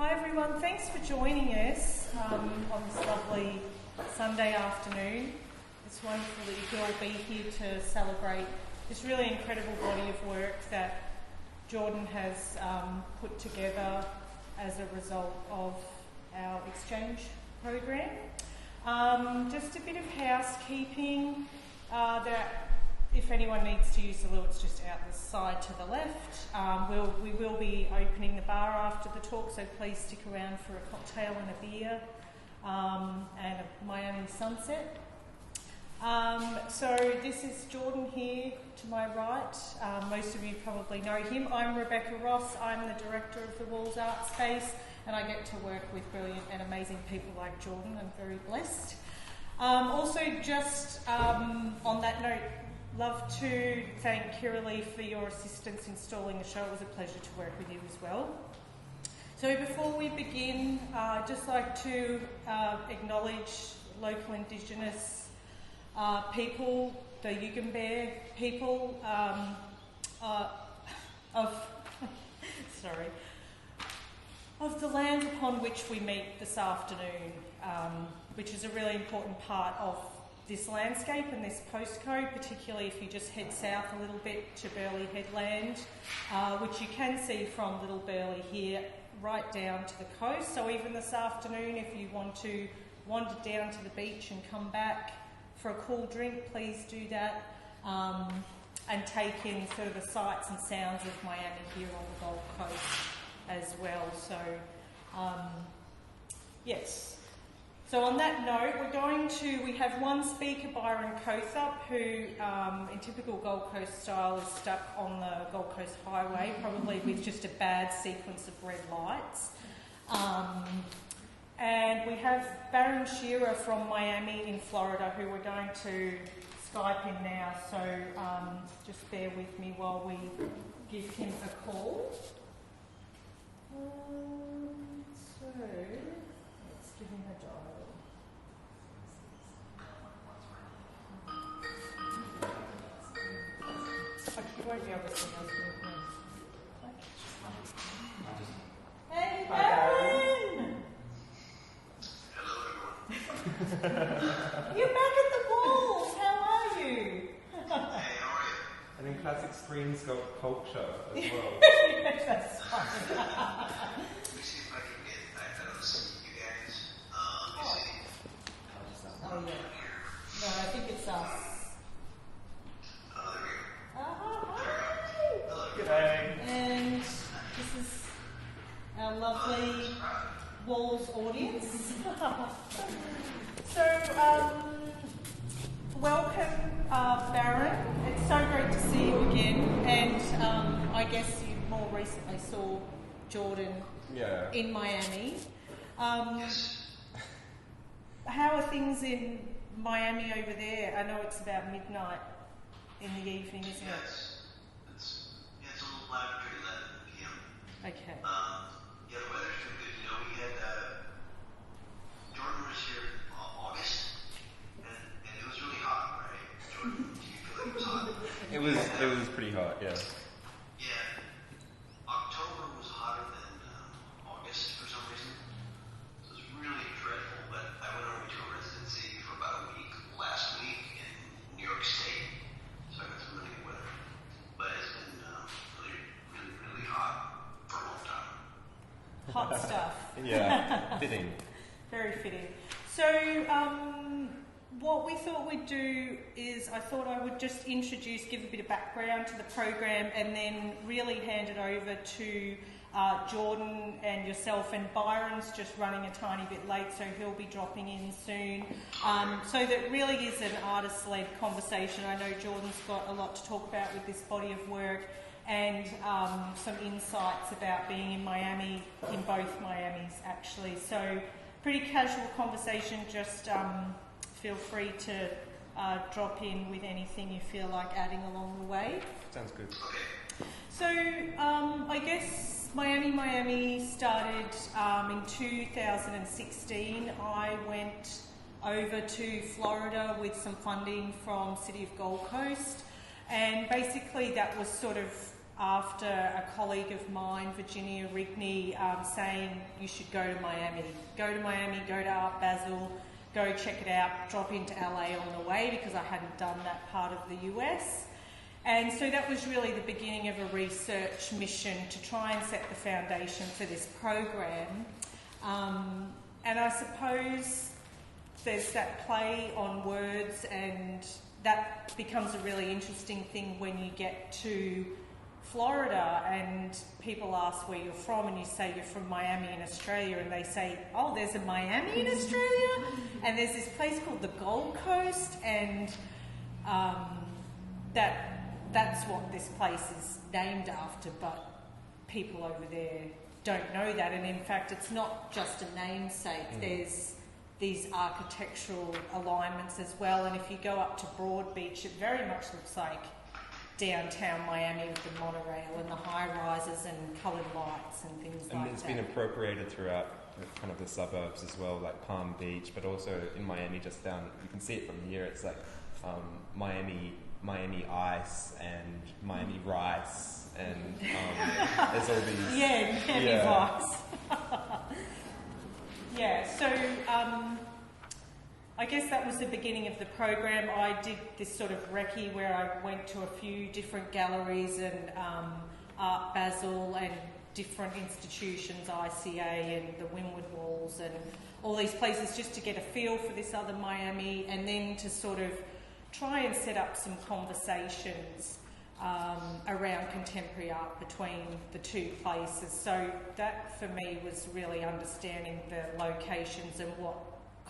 Hi everyone, thanks for joining us on this lovely Sunday afternoon. It's wonderful that you could all be here to celebrate this really incredible body of work that Jordan has put together as a result of our exchange program. Just a bit of housekeeping. If anyone needs to use the loo, it's just out the side to the left. We will be opening the bar after the talk, so please stick around for a cocktail and a beer and a Miami sunset. So this is Jordan here to my right. Most of you probably know him. I'm Rebecca Ross. I'm the director of the Walls Art Space, and I get to work with brilliant and amazing people like Jordan. I'm very blessed. Also, just on that note, love to thank Kiralee for your assistance installing the show. It was a pleasure to work with you as well. So before we begin, I'd just like to acknowledge local Indigenous people, the Yugambeh people of the land upon which we meet this afternoon, which is a really important part of this landscape and this postcode, particularly if you just head south a little bit to Burleigh Headland, which you can see from Little Burleigh here right down to the coast. So even this afternoon, if you want to wander down to the beach and come back for a cool drink, please do that, and take in sort of the sights and sounds of Miami here on the Gold Coast as well. So yes. So on that note, we have one speaker, BYRON COATHUP, who in typical Gold Coast style is stuck on the Gold Coast highway, probably with just a bad sequence of red lights. And we have BARRON SHERER from Miami in Florida, who we're going to Skype in now, so just bear with me while we give him a call. So let's give him a dial. You won't be able to see us. Hey, BARRON! You're back at the Walls. How are you? Hey, how are you? And in classic screen scope culture as well. Yes, that's fine. Let me see if I can get back. I don't see you guys. Let me see. Oh, yeah. No, I think it's us. Oh, there we go. Hi. Hello. G'day. And this is our lovely Walls audience. So, welcome, BARRON. It's so great to see you again. And I guess you more recently saw Jordan in Miami. Yes. How are things in Miami over there? I know it's about midnight in the evening, isn't it? It's a little lavatory 11 p.m. Okay. Yeah, the weather's too good. You know, we had Jordan was here in August, and it was really hot, right? Jordan, do you feel like it was hot? It was pretty hot, yeah. Yeah. October was hotter than August for some reason. So it was really dreadful, but I went over to a residency for about a week last week in New York State, so I got some really good weather. But it's been really hot for a long time. Hot stuff. Yeah, fitting. Very fitting. So, what we thought we'd do is I thought I would just give a bit of background to the program and then really hand it over to Jordan and yourself, and BYRON's just running a tiny bit late, so he'll be dropping in soon. So that really is an artist-led conversation. I know Jordan's got a lot to talk about with this body of work and some insights about being in Miami, in both Miamis actually. So pretty casual conversation, just feel free to drop in with anything you feel like adding along the way. Sounds good. So I guess Miami started in 2016. I went over to Florida with some funding from City of Gold Coast, and basically that was sort of after a colleague of mine, Virginia Rigney, saying you should go to Miami. Go to Miami, go to Art Basel, go check it out, drop into LA on the way because I hadn't done that part of the US. And so that was really the beginning of a research mission to try and set the foundation for this program. And I suppose there's that play on words, and that becomes a really interesting thing when you get to Florida and people ask where you're from, and you say you're from Miami in Australia, and they say, oh, there's a Miami in Australia, and there's this place called the Gold Coast, and that's what this place is named after, but people over there don't know that. And in fact, it's not just a namesake. There's these architectural alignments as well, and if you go up to Broad Beach, it very much looks like downtown Miami with the monorail and the high rises and coloured lights and things like that. And it's been appropriated throughout kind of the suburbs as well, like Palm Beach, but also in Miami just down, you can see it from here, it's like Miami Ice and Miami Rice, and there's all these... Miami Rice. So I guess that was the beginning of the program. I did this sort of recce where I went to a few different galleries and Art Basel and different institutions, ICA and the Windward Walls and all these places, just to get a feel for this other Miami, and then to sort of try and set up some conversations around contemporary art between the two places. So that for me was really understanding the locations and what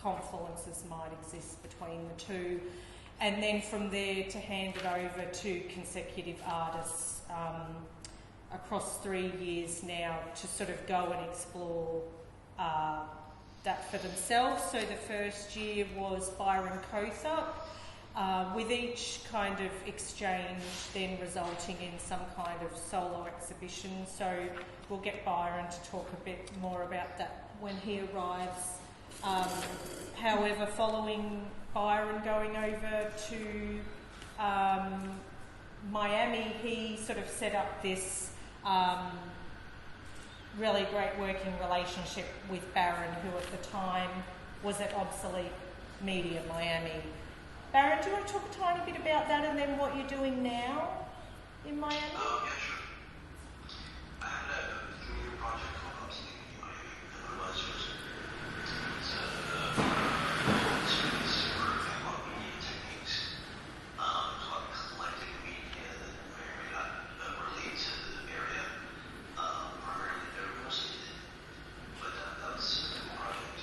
confluences might exist between the two, and then from there to hand it over to consecutive artists across 3 years now to sort of go and explore that for themselves. So the first year was BYRON COATHUP, with each kind of exchange then resulting in some kind of solo exhibition. So we'll get Byron to talk a bit more about that when he arrives. However, following Byron going over to Miami, he sort of set up this really great working relationship with Barron, who at the time was at Obsolete Media Miami. Barron, do you want to talk a tiny bit about that and then what you're doing now in Miami? Yeah, sure. I had a community project called Obsolete Media Miami, and I was just students were analog media techniques. There's a lot of collecting media that may or may not relate to the area. Primarily, mostly did, but that was a project.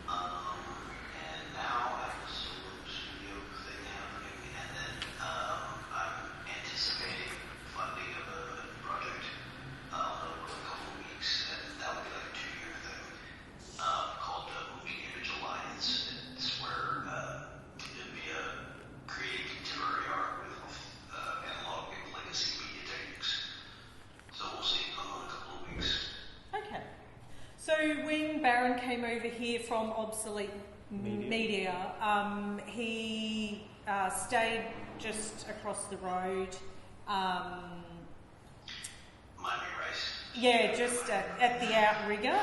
And now I have a solo studio thing happening, and then I'm anticipating funding of a project. I'll know in a couple of weeks, and that will be like a 2-year thing called Moving Image Alliance. It's where it'd be a creating contemporary art with analog and legacy media techniques. So we'll see in a couple of weeks. Okay. So when Barron came over here from Obsolete Media, he stayed just across the road. Miami Rice. Yeah, just at the outrigger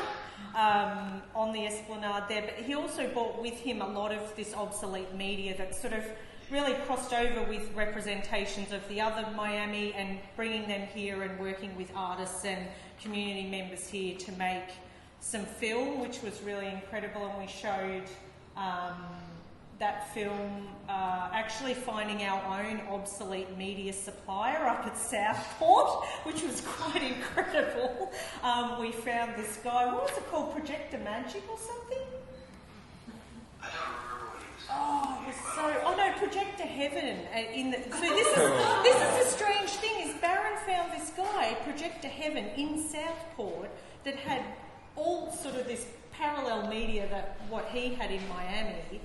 on the Esplanade there. But he also brought with him a lot of this obsolete media that sort of really crossed over with representations of the other Miami, and bringing them here and working with artists and community members here to make some film, which was really incredible. And we showed that film actually finding our own obsolete media supplier up at Southport, which was quite incredible. We found this guy, what was it called, Projector Magic or something? I don't remember what he was Oh, it was so... Oh no, Projector Heaven. So this is the strange thing, is Barron found this guy, Projector Heaven, in Southport, that had all sort of this parallel media that what he had in Miami.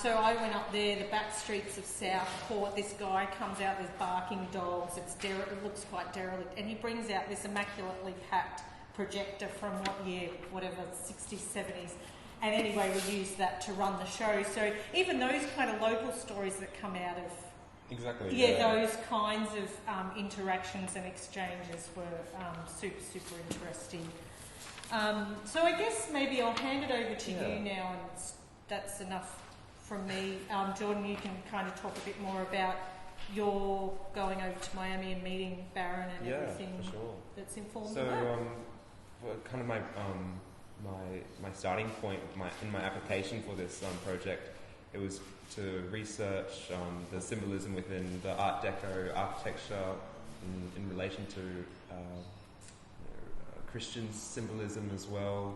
So I went up there, the back streets of Southport. This guy comes out with barking dogs. It looks quite derelict, and he brings out this immaculately packed projector from what year, whatever, 60s, 70s. And anyway, we used that to run the show. So even those kind of local stories that come out of Exactly. Those kinds of interactions and exchanges were super, super interesting. So I guess maybe I'll hand it over to you now, and that's enough from me. Jordan, you can kind of talk a bit more about your going over to Miami and meeting Barron and everything for sure. that's informed So, of that. kind of my starting point in my application for this project, it was to research the symbolism within the Art Deco architecture in relation to Christian symbolism as well.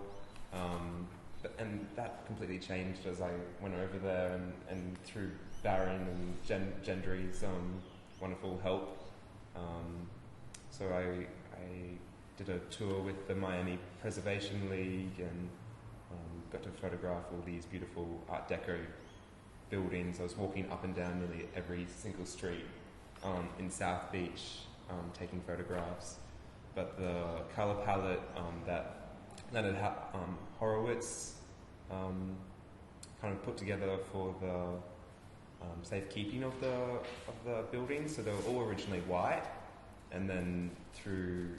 And that completely changed as I went over there and through Barron and Gendry's wonderful help. So I did a tour with the Miami Preservation League and got to photograph all these beautiful Art Deco buildings. I was walking up and down nearly every single street in South Beach taking photographs. But the colour palette that Leonard Horowitz kind of put together for the safekeeping of the buildings, so they were all originally white, and then through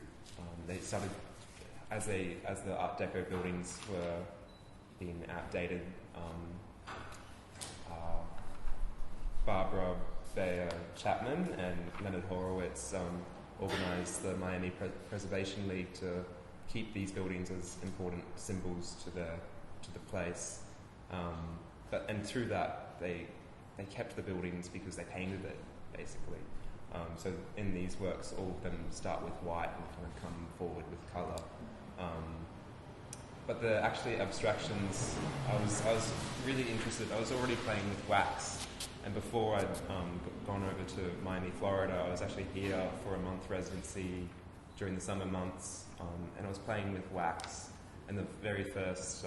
they started as the Art Deco buildings were being outdated. Barbara Bayer Chapman and Leonard Horowitz organised the Miami Preservation League to keep these buildings as important symbols to the place. And through that, they kept the buildings because they painted it, basically. So in these works, all of them start with white and kind of come forward with colour. But the actually abstractions, I was really interested. I was already playing with wax. And before I'd gone over to Miami, Florida, I was actually here for a month residency during the summer months, and I was playing with wax. And the very first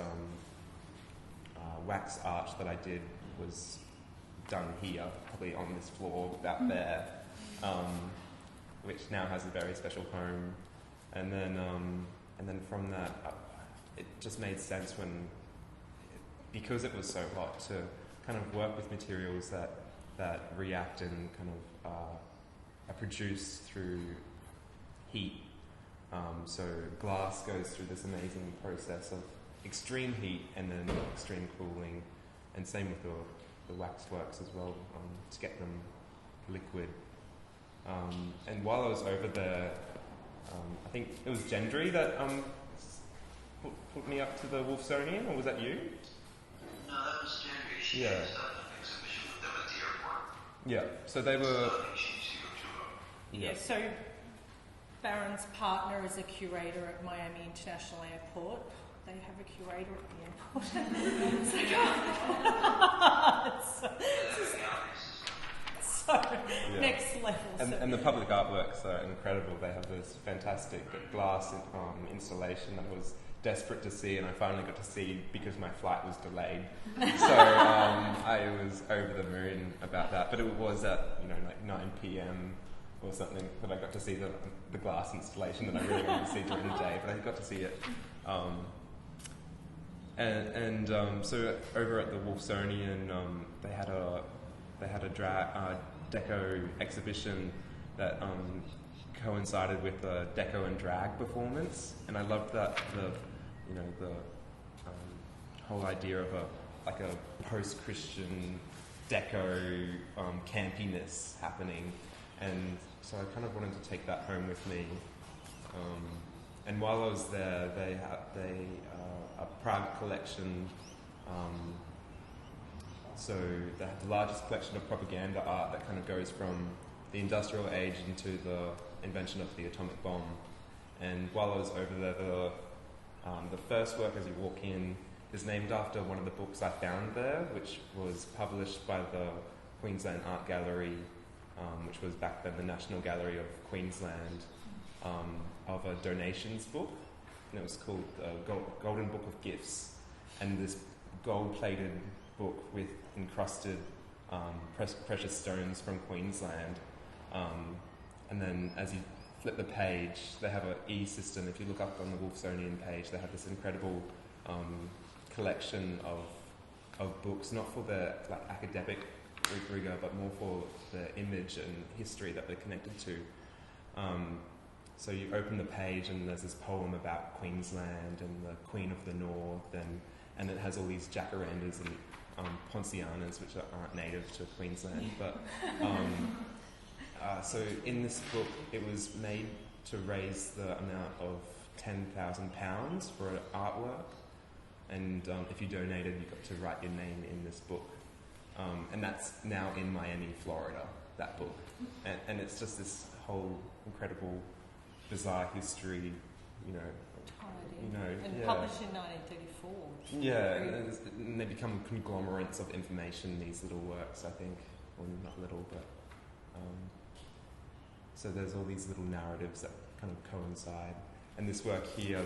wax art that I did was done here, probably on this floor, about there, which now has a very special home. And then from that, it just made sense because it was so hot, to kind of work with materials that react and kind of are produced through heat. So glass goes through this amazing process of extreme heat and then extreme cooling, and same with the wax works as well, to get them liquid. And while I was over there, I think it was Gendry that put me up to the Wolfsonian, or was that you? No, that was Gendry. She had an exhibition with them at the airport. Yeah, so they were... So Barron's partner is a curator at Miami International Airport. They have a curator at the airport. Next level. And the public artworks are incredible. They have this fantastic glass installation that I was desperate to see, and I finally got to see because my flight was delayed. So I was over the moon about that. But it was at like 9 p.m. or something that I got to see the glass installation that I really wanted to see during the day. But I got to see it. So over at the Wolfsonian, they had a deco exhibition that coincided with a deco and drag performance, and I loved that the whole idea of a post-Christian deco campiness happening, and so I kind of wanted to take that home with me. And while I was there, they had a private collection. So they have the largest collection of propaganda art that kind of goes from the industrial age into the invention of the atomic bomb. And while I was over there, the first work as you walk in is named after one of the books I found there, which was published by the Queensland Art Gallery, which was back then the National Gallery of Queensland, of a donations book. And it was called Golden Book of Gifts. And this gold-plated book with encrusted precious stones from Queensland. And then as you flip the page, they have an e-system. If you look up on the Wolfsonian page, they have this incredible collection of books, not for the academic rigor, but more for the image and history that they're connected to. So you open the page and there's this poem about Queensland and the Queen of the North, and it has all these jacarandas and poncianas, which aren't native to Queensland. But so in this book, it was made to raise the amount of £10,000 for an artwork, and if you donated, you got to write your name in this book, and that's now in Miami, Florida. That book, and it's just this whole incredible, bizarre history, and published in 1934. Yeah, and they become conglomerates of information. These little works, I think, well, not little, but so there's all these little narratives that kind of coincide. And this work here,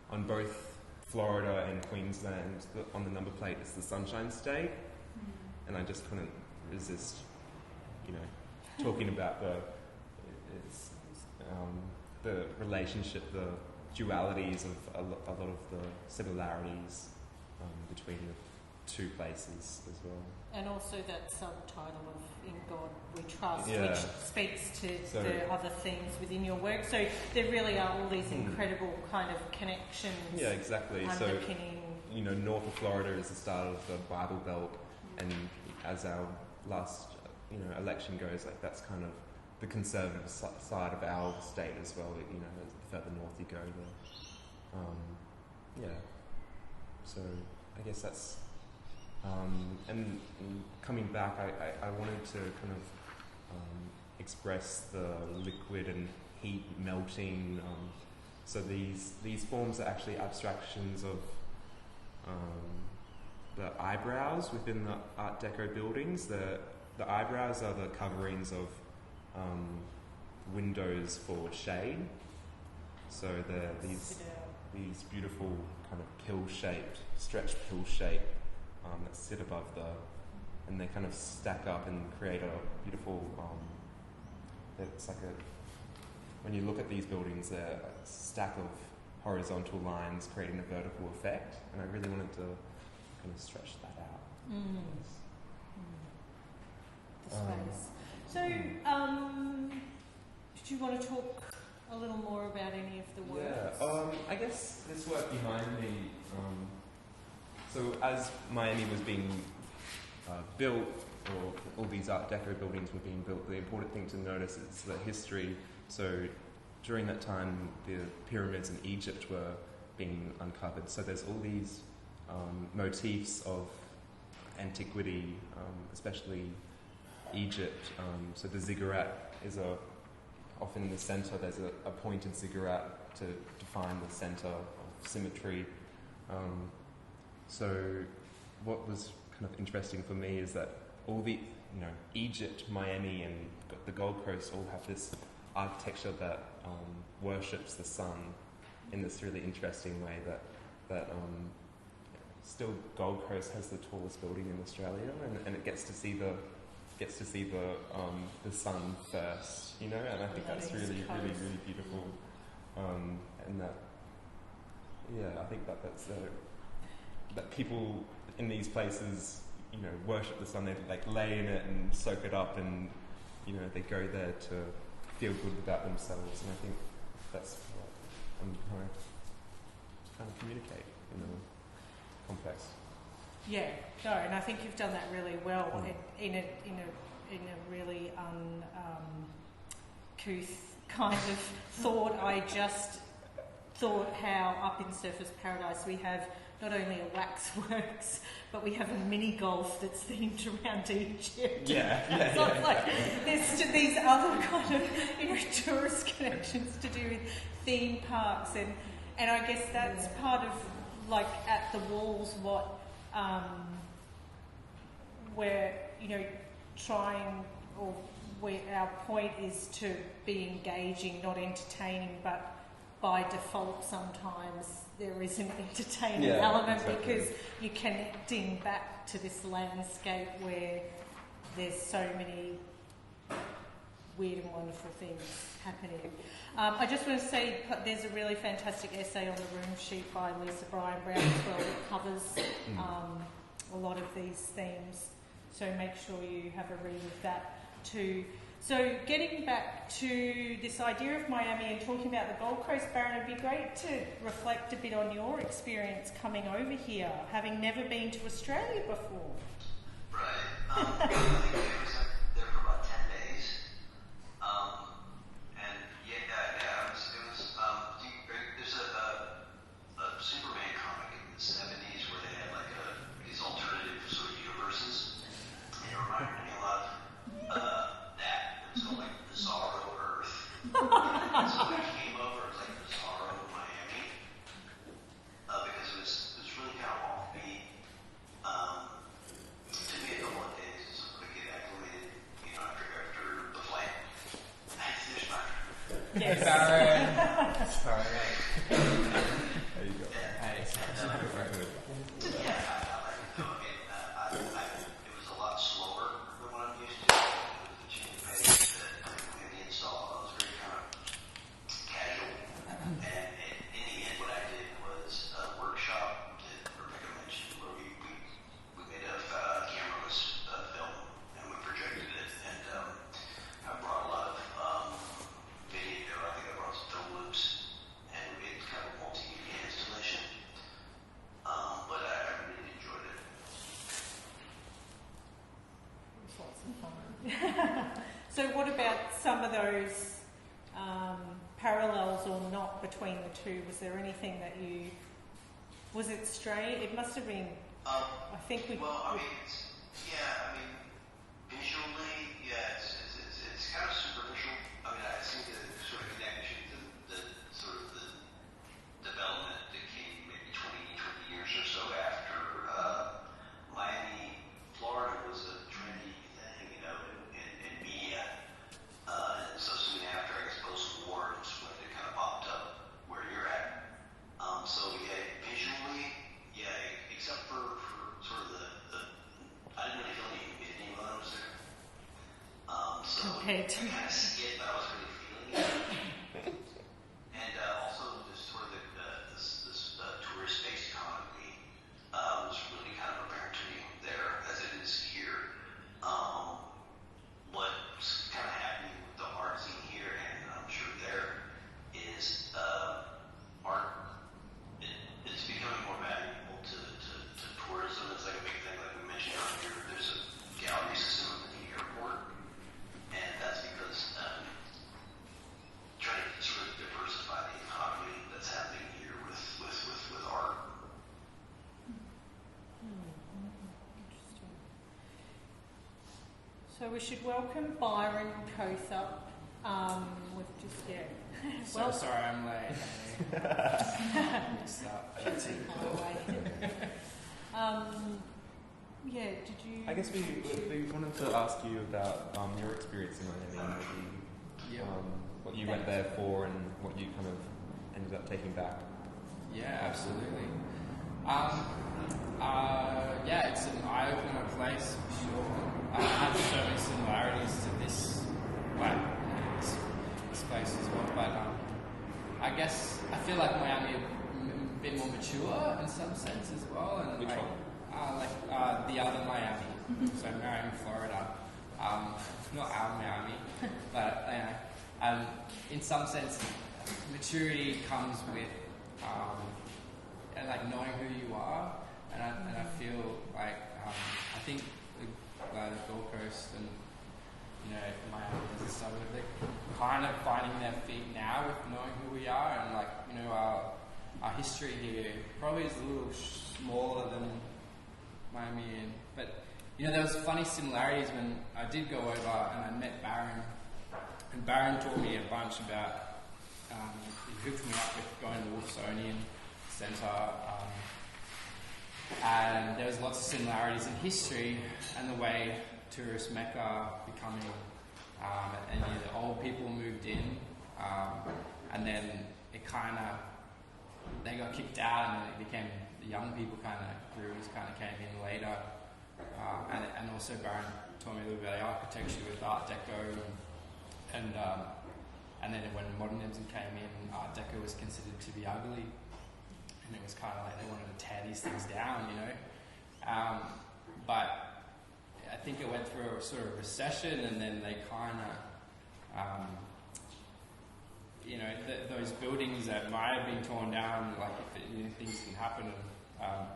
on both Florida and Queensland, on the number plate is the Sunshine State, and I just couldn't resist, talking about the relationship, the dualities of a lot of the similarities between the two places as well. And also that subtitle of In God We Trust, Yeah. which speaks to the other themes within your work. So there really are all these incredible kind of connections. Yeah, exactly. Underpinning. So, north of Florida is the start of the Bible Belt, and as our last, election goes, like that's kind of the conservative side of our state as well. The further north you go, So I guess that's. And coming back, I wanted to kind of express the liquid and heat melting. So these forms are actually abstractions of the eyebrows within the Art Deco buildings. The eyebrows are the coverings of windows for shade. So they're these beautiful kind of pill-shaped, stretched pill-shaped that sit above and they kind of stack up and create a beautiful, it's like when you look at these buildings, they're a stack of horizontal lines creating a vertical effect, and I really wanted to kind of stretch that out. The space. So, did you want to talk a little more about any of the works? Yeah, I guess this work behind me, so as Miami was being built, or all these Art Deco buildings were being built, the important thing to notice is the history. So during that time, the pyramids in Egypt were being uncovered. So there's all these motifs of antiquity, especially Egypt. So the ziggurat is often in the center. There's a pointed ziggurat to define the center of symmetry. So what was kind of interesting for me is that all the, Egypt, Miami, and the Gold Coast all have this architecture that worships the sun in this really interesting way. That still Gold Coast has the tallest building in Australia, and it gets to see the sun first, and I think that's really beautiful. And that, I think that's that people in these places, worship the sun. They lay in it and soak it up, and they go there to feel good about themselves. And I think that's what I'm trying to communicate in a context. Yeah, no, and I think you've done that really well in a really uncouth kind of thought. I just thought how up in Surfers Paradise we have not only a waxworks, but we have a mini golf that's themed around Egypt. So it's like there's these other kind of tourist connections to do with theme parks, and I guess that's part of at the walls what we're trying, or where our point is to be engaging, not entertaining, but by default sometimes there is an entertaining element because you're connecting back to this landscape where there's so many weird and wonderful things happening. I just want to say there's a really fantastic essay on the room sheet by Lisa Bryan Brown as well that covers a lot of these themes. So make sure you have a read of that too. So getting back to this idea of Miami and talking about the Gold Coast, Barron, it'd be great to reflect a bit on your experience coming over here, having never been to Australia before. Right. I think I was there for about 10 days. And it was there's a Superman comic in the 70s where they had like these alternative sort of universes. And it reminded me a lot of that. It was called like Bizarro Earth. And so when I came over, it was like Bizarro Miami. Because it was really kind of offbeat. Took me a couple of days to sort of get acclimated, after the flight. There's my Yes. Sorry. There you go. Hey, yeah, I like it though. It was a lot slower than what I'm used to. The change of pace that the install, I was very kind of casual. And in the end, what I did was a workshop that Rebecca mentioned, where we made a cameraless film and we projected it. And I brought a lot of video. I think I brought some film loops, and we made kind of a multimedia installation. But I really enjoyed it. It was lots of fun. So what about some of those parallels or not between the two? Was there anything that was it strange? It must have been, I think Visually, it's kind of superficial. I mean, I see the sort of connection to the sort of the development that came maybe 20 years or so after Miami, Florida was a trendy thing, in media. And so soon after, I guess, post-war, it's when it kind of popped up where you're at. So visually, except for sort of the I didn't really feel any humidity while I was there. So compared to I kind of see it, but I wasn't really feeling it. And also just sort of this tourist-based economy was really kind of apparent to me there, as it is here. What's kind of happening with the art scene here, and I'm sure there, is art. It's becoming more valuable to tourism. It's like a big thing, like we mentioned earlier. There's a gallery system at the airport, and that's because trying to sort of diversify the economy that's happening here with art. Interesting. So we should welcome Byron Coathup. With just So sorry I'm late. Mixed up. Did you? I guess we wanted to ask you about your experience in Miami, what you went there for, and what you kind of ended up taking back. Yeah, absolutely. It's an eye-opener place for sure. I have so many similarities to this place as well, but I guess I feel like Miami a bit more mature in some sense as well. And Which one? The other Miami, so Miami, Florida. Not our Miami, but in some sense, maturity comes with knowing who you are, and I feel like I think the Gold Coast and Miami as a suburb, they're kind of finding their feet now with knowing who we are, and our history here probably is a little smaller than Miami, but there was funny similarities when I did go over and I met Barron, and Barron taught me a bunch about, he hooked me up with going to the Wolfsonian Centre, and there was lots of similarities in history and the way tourist Mecca becoming, and the old people moved in, and then it they got kicked out, and then it became the young people grooms came in later, and also Barron taught me a little bit about architecture with Art Deco, and then when modernism came in, Art Deco was considered to be ugly, and it was they wanted to tear these things down, but I think it went through a sort of recession, and then they kind of, you know, those buildings that might have been torn down, like if it, you know, things can happen, and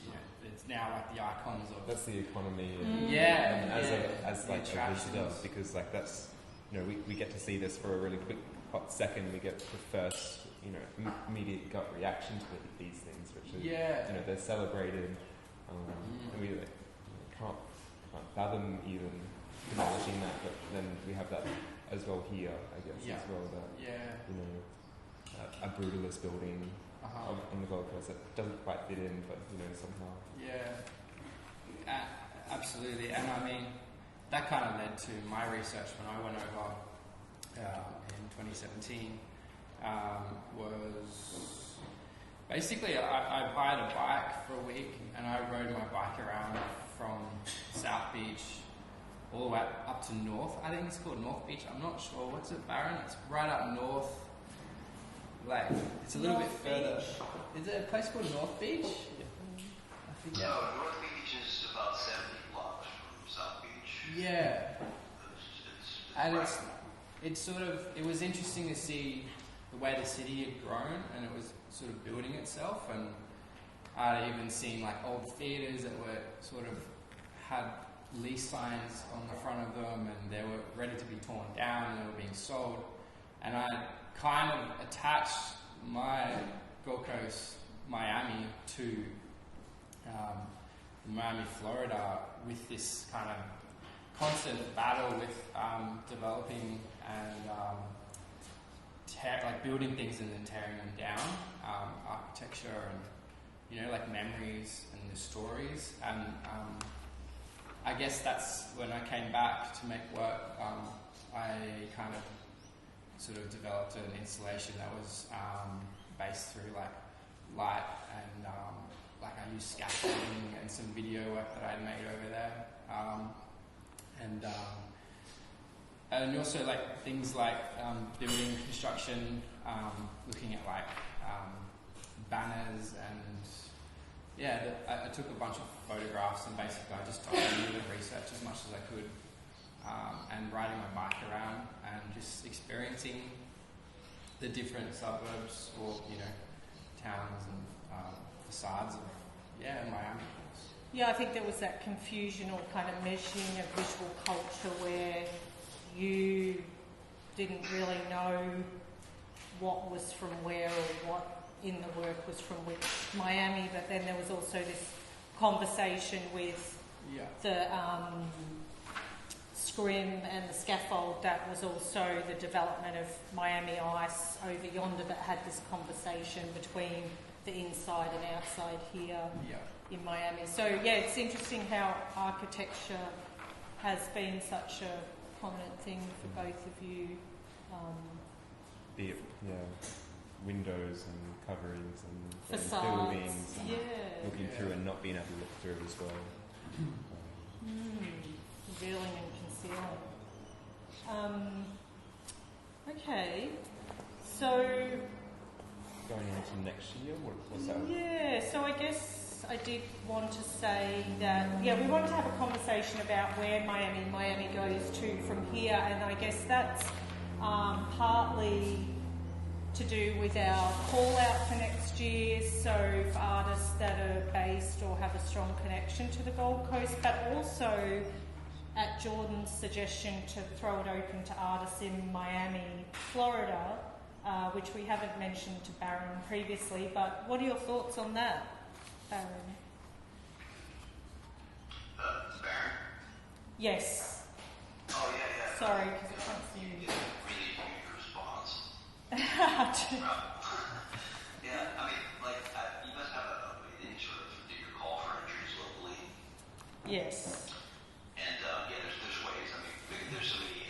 you know, it's now like the icons of. That's the economy. And, and as like a visitor, because like that's, you know, we get to see this for a really quick hot second. We get the first, you know, immediate gut reaction to these things, which is, you know, they're celebrated, and we like, can't fathom even demolishing that, but then we have that as well here, I guess, as well, that, you know, a brutalist building on the Gold Coast that doesn't quite fit in, but, you know, somehow. Absolutely. And I mean, that kind of led to my research when I went over in 2017, was basically I hired a bike for a week, and I rode my bike around from South Beach all the way up to North. I think it's called North Beach. I'm not sure. What's it, Barron? It's right up north. Like, it's a little bit further. Is it a place called North Beach? I think. No, North Beach is about 70 blocks from South Beach. Yeah. And right. it's sort of, it was interesting to see the way the city had grown, and it was sort of building itself, and I'd even seen like old theatres that were sort of had lease signs on the front of them, and they were ready to be torn down, and they were being sold. And I kind of attached my Gold Coast, Miami, to Miami, Florida, with this kind of constant battle with developing and like building things and then tearing them down, architecture and, you know, like memories and the stories. And I guess that's when I came back to make work. I kind of sort of developed an installation that was based through like light and like I used scaffolding and some video work that I'd made over there, and also like things like building construction, looking at like banners, and I took a bunch of photographs, and basically I just documented and researched as much as I could, and riding my bike around and just experiencing the different suburbs or, you know, towns and facades of Miami. Yeah, I think there was that confusion or kind of meshing of visual culture where you didn't really know what was from where or what in the work was from which Miami, but then there was also this conversation with the scrim and the scaffold that was also the development of Miami Ice over yonder, that had this conversation between the inside and outside here in Miami. So it's interesting how architecture has been such a prominent thing for both of you. Windows and coverings and facades, buildings, and looking through and not being able to look through as well. Revealing and concealing. Okay, so going into next year, what's that? Yeah, so I guess I did want to say that, we wanted to have a conversation about where Miami goes to from here, and I guess that's partly to do with our call out for next year, so for artists that are based or have a strong connection to the Gold Coast, but also at Jordan's suggestion to throw it open to artists in Miami, Florida, which we haven't mentioned to Barron previously, but what are your thoughts on that, Barron? Barron? Yes. Oh, yeah. Sorry, because it comes to you. Really your response. Yeah, I mean, like, you must have any sort of, do your call for entries locally? Yes. And, there's ways. I mean, there's so many,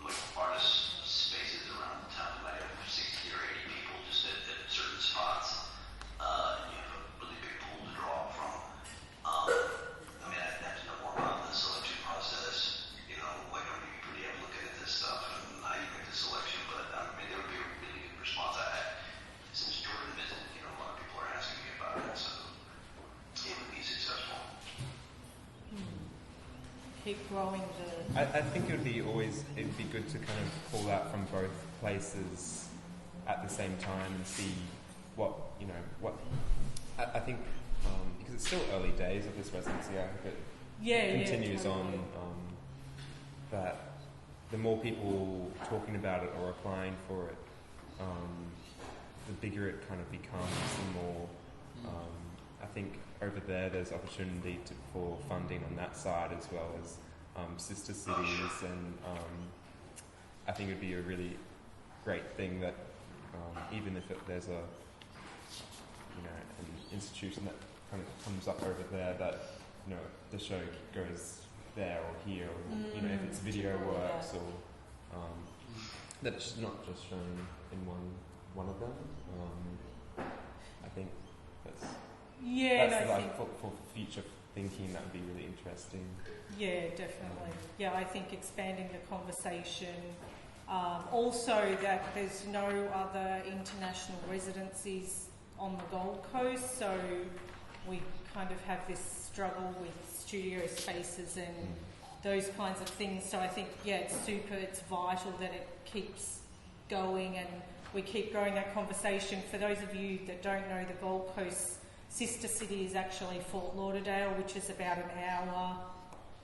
like, artist spaces around the town. You might have 60 or 80 people just at certain spots. And you have a really big pool to draw from. I mean, I'd have to know more about the selection process. You know, like, I'm pretty up looking at this stuff and how you make the selection. But, I mean, there would be a really good response. Since Jordan visited, a lot of people are asking me about it. So, keep growing the... I think it'd be good to kind of pull out from both places at the same time and see what I think because it's still early days of this residency. I hope it continues totally. on. That the more people talking about it or applying for it, the bigger it kind of becomes. The more I think over there's opportunity for funding on that side as well as sister cities, and I think it'd be a really great thing that even if there's an institution that kind of comes up over there, that the show goes there or here, or if it's video works, or that it's not just shown in one of them. I think that's for future thinking, that would be really interesting. Yeah, definitely. Yeah, I think expanding the conversation. Also, that there's no other international residencies on the Gold Coast, so we kind of have this struggle with studio spaces and those kinds of things. So I think, it's vital that it keeps going and we keep growing that conversation. For those of you that don't know, the Gold Coast sister city is actually Fort Lauderdale, which is about an hour,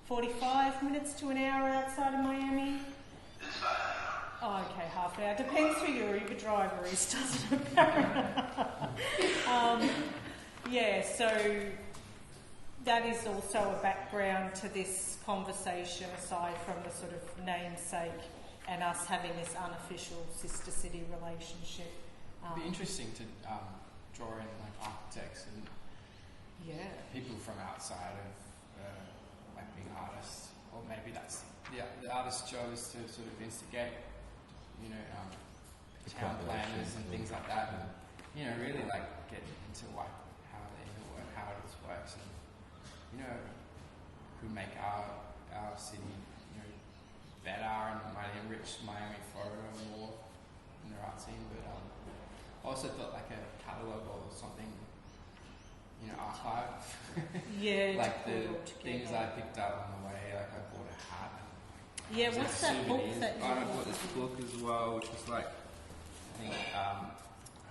45 minutes to an hour outside of Miami. It's about an hour. Oh, okay, half an hour. Depends who your Uber driver is, doesn't it? So that is also a background to this conversation, aside from the sort of namesake and us having this unofficial sister city relationship. It'd be interesting to draw in like architects and people from outside of like being artists, or maybe that's the artist's job is to sort of instigate, town planners and things like that, and really like get into like how they work, how it works, and who make our city better and might enrich Miami, Florida more in their art scene. But I also thought like a catalogue or something, archive. Like the things I picked up on the way, like I bought a hat. Yeah, what's that book that you I bought this book as well, which was like, I think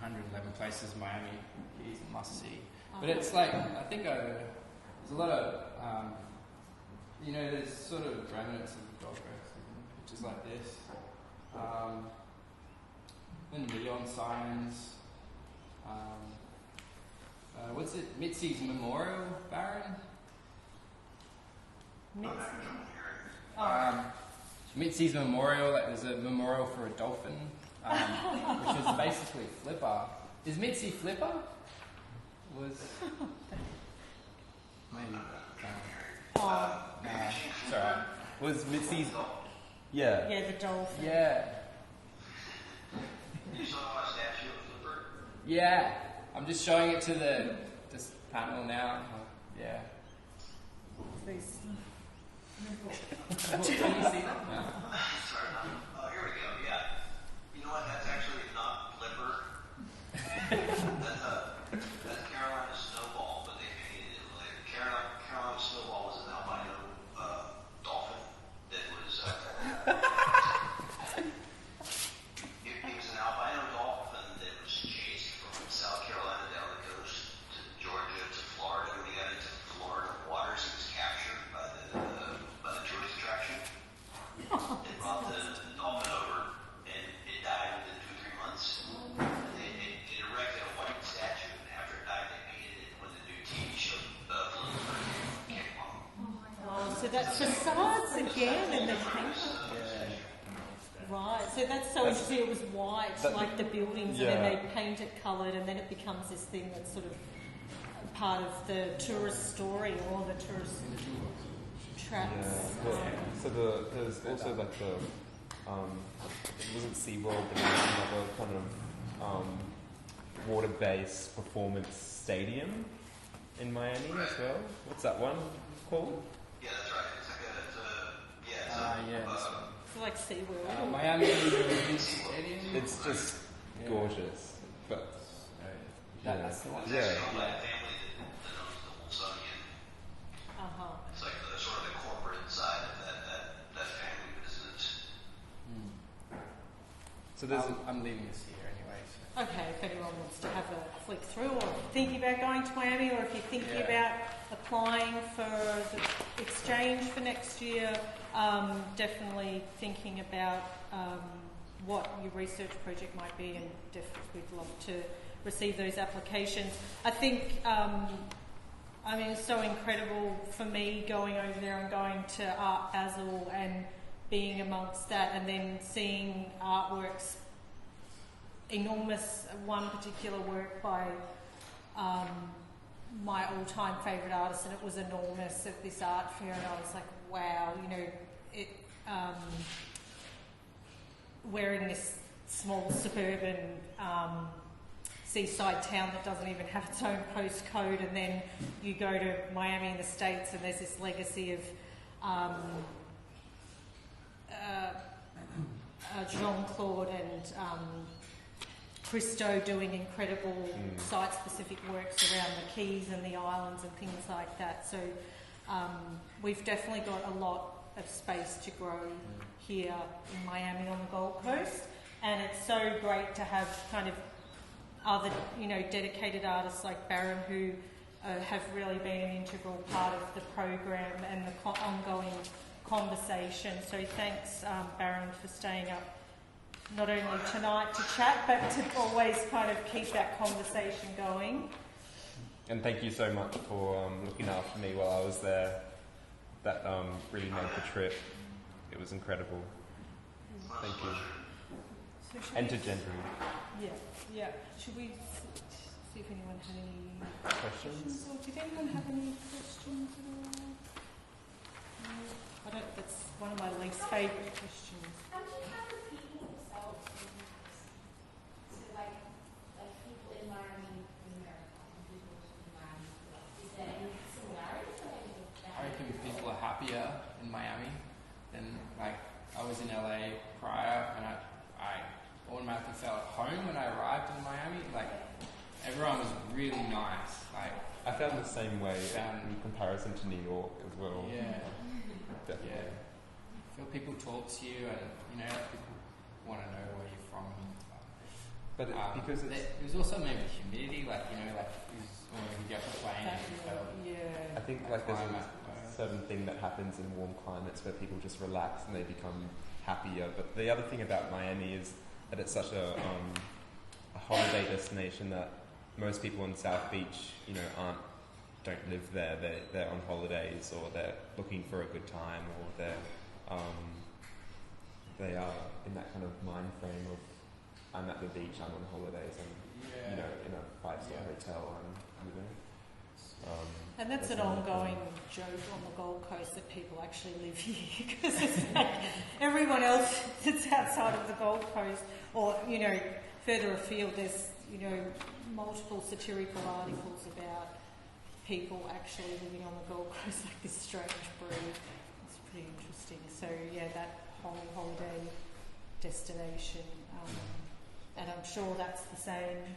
111 places Miami is a must see. But it's like, I think there's a lot of, there's sort of remnants of the Gold Coast, which is like this. Then neon signs. What's it? Mitzi's Memorial, Barron? Mitzi's Memorial, like there's a memorial for a dolphin, which is basically Flipper. Is Mitzi Flipper? Maybe. No, it's alright. Was Mitzi's... Yeah, the dolphin. Yeah. You saw my statue of Flipper? Yeah. I'm just showing it to this panel now. Yeah. Please. Can you see that? No. Sorry. Here we go. Yeah. You know what? That's actually not Flipper. That's Carolina Snowball, but they painted it later. Carolina Snowball was an albino dolphin that was. He was an albino dolphin that was chased from South Carolina down the coast to Georgia to Florida. When he got into Florida waters, he was captured by the tourist attraction. They brought the dolphin over, and it died within 2 or 3 months. It erected a white statue, and after it died, they painted it when the new TV show came on. Oh, so that's facades again, and the paint. Right, so that's so interesting. It was white, like the buildings, and then they paint it coloured, and then it becomes this thing that's sort of part of the tourist story or the tourist traps. So there's also like the it wasn't SeaWorld, but there was another kind of water-based performance stadium in Miami as well. What's that one called? Yeah, that's right. It's like SeaWorld. Miami Stadium. It's just gorgeous, but that's the one. It's actually owned by a family that owns the Wilsonian. It's like sort of the corporate side So there's I'm leaving this year anyway. So. Okay, if anyone wants to have a flick through, or thinking about going to Miami, or if you're thinking about applying for the exchange for next year, definitely thinking about what your research project might be, and definitely we'd love to receive those applications. I think, I mean, it's so incredible for me going over there and going to Art Basel and being amongst that, and then seeing artworks, enormous, one particular work by my all-time favourite artist, and it was enormous at this art fair, and I was like, wow, you know, it, we're in this small suburban seaside town that doesn't even have its own postcode, and then you go to Miami in the States and there's this legacy of Jean-Claude and Christo doing incredible site-specific works around the Keys and the islands and things like that. So we've definitely got a lot of space to grow here in Miami on the Gold Coast, and it's so great to have kind of other, you know, dedicated artists like Barron who have really been an integral part of the program and the ongoing conversation. So thanks, Barron, for staying up not only tonight to chat, but to always kind of keep that conversation going. And thank you so much for looking after me while I was there. That really made the trip. It was incredible. Thank you. So and to Gendry. Yeah. Should we see if anyone had any Questions? Or did anyone have any questions at all? No. I don't. That's one of my least favourite questions. How do you have the people themselves? So like people in Miami, in America, and people in Miami, is there any similarities or any I reckon people are happier in Miami than, like, I was in LA prior, and I automatically felt at home when I arrived in Miami. Like, everyone was really nice. Like, I found the same way in comparison to New York as well. yeah, Definitely. yeah. I feel people talk to you, and you know, people want to know where you're from. But because it's... It was also maybe humidity, like, you know, like when you get off the plane, and you felt Yeah. I think like there's climate, a certain thing that happens in warm climates where people just relax and they become happier. But the other thing about Miami is that it's such a holiday destination that most people on South Beach, you know, don't live there. They're on holidays, or they're looking for a good time, or they are in that kind of mind frame of, I'm at the beach, I'm on holidays, and you know, in a 5-star hotel, I'm living. And that's an ongoing joke on the Gold Coast, that people actually live here, because it's like everyone else that's outside of the Gold Coast, or, you know, further afield, there's, you know, multiple satirical articles about people actually living on the Gold Coast, like this strange breed. It's pretty interesting. So yeah, that whole holiday destination, and I'm sure that's the same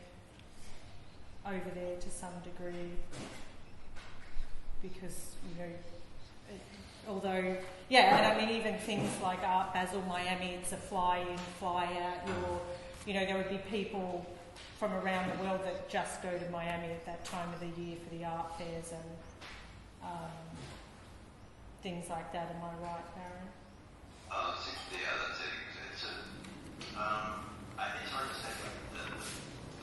over there to some degree, because, you know, although, yeah, and I mean, even things like Art Basel, Miami, it's a fly-in, fly-out. You know, there would be people from around the world that just go to Miami at that time of the year for the art fairs and things like that. Am I right, Barron? Yeah, that's it. It's hard to say, but the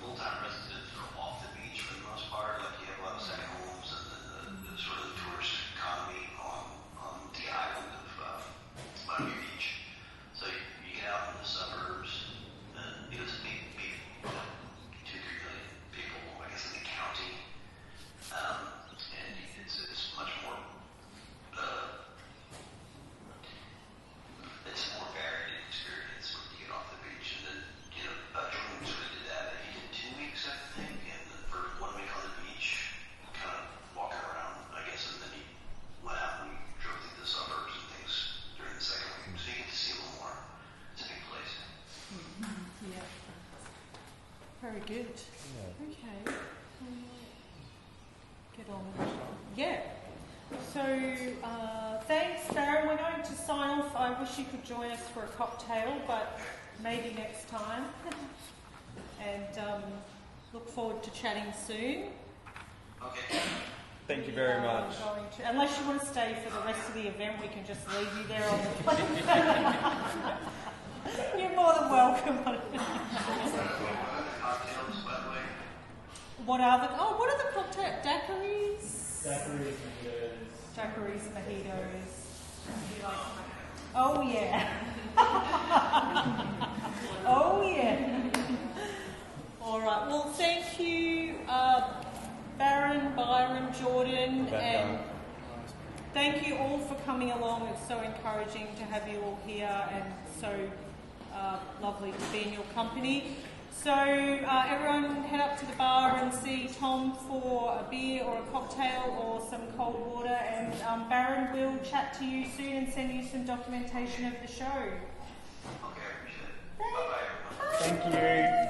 full-time residents are off the beach for the most part. Like, you have a lot of second homes and the sort of tourist economy on the island of Miami Beach. So you get out in the suburbs, and it's a big 2-3 million people, I guess, in the county, and it's much more. It's a more varied experience when you get off the beach, and then, you know, Jordan sort of did that. He did 2 weeks, I think, and the first 1 week on the beach, kind of walking around, I guess, and then he went out and drove through the suburbs and things during the second week, so you get to see a little more. It's a big place. Yeah. Very good. Yeah. Okay. Get on with it. Yeah. So, thanks, Barron. We're going to sign off. I wish you could join us for a cocktail, but maybe next time. And look forward to chatting soon. Okay. Thank you very much. Unless you want to stay for the rest of the event, we can just leave you there on the plane. You're more than welcome. What are the cocktail? Daiquiris? Daiquiris, mojitos. Daiquiris, mojitos. Oh yeah. Oh yeah. All right. Well, thank you, Byron, Jordan, and thank you all for coming along. It's so encouraging to have you all here, and so lovely to be in your company. So everyone head up to the bar and see Tom for a beer or a cocktail or some cold water, and Barron will chat to you soon and send you some documentation of the show. Okay, I appreciate it. Bye-bye, everyone. Thank you.